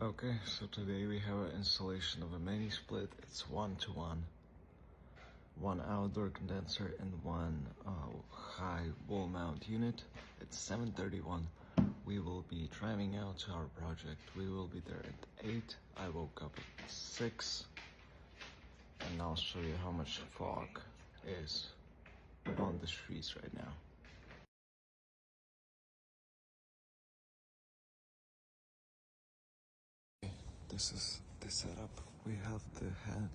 Okay, so today we have an installation of a mini split. It's 1-to-1. One outdoor condenser and one high wall mount unit. It's 7:31. We will be driving out to our project. We will be there at 8. I woke up at 6. And I'll show you how much fog is on the streets right now. This is the setup. We have the head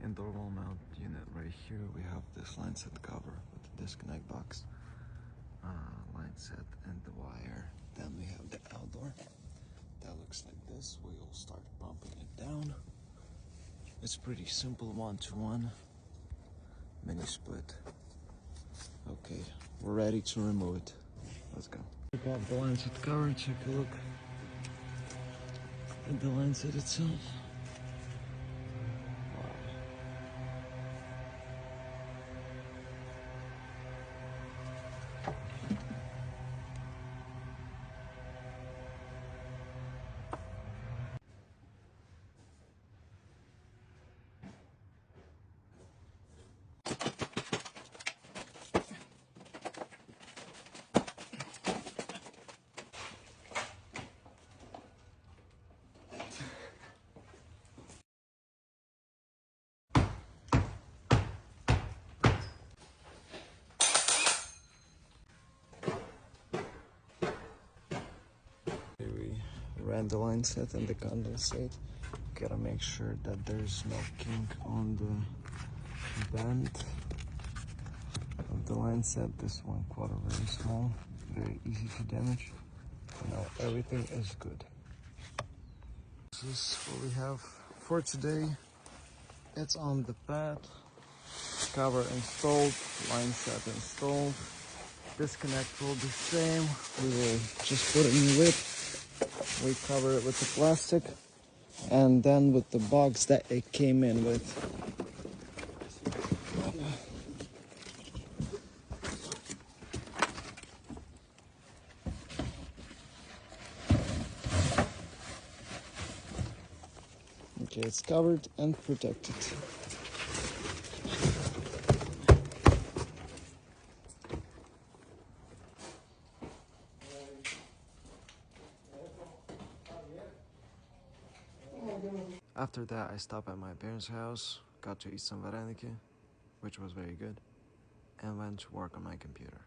indoor wall mount unit right here. We have this line set cover with the disconnect box, line set and the wire. Then we have the outdoor. That looks like this. We'll start bumping it down. It's pretty simple, 1-to-1 mini split. Okay, we're ready to remove it. Let's go. Take off the line set cover and take a look at the line set itself. We ran the line set and the condensate. Gotta make sure that there's no kink on the bend of the line set. This 1/4 very small, very easy to damage. Now everything is good. This is what we have for today. It's on the pad, cover installed, line set installed. Disconnect will be same. We will just put a new lid. We cover it with the plastic and then with the box that it came in with. Okay, it's covered and protected. After that, I stopped at my parents' house, got to eat some vareniki, which was very good, and went to work on my computer.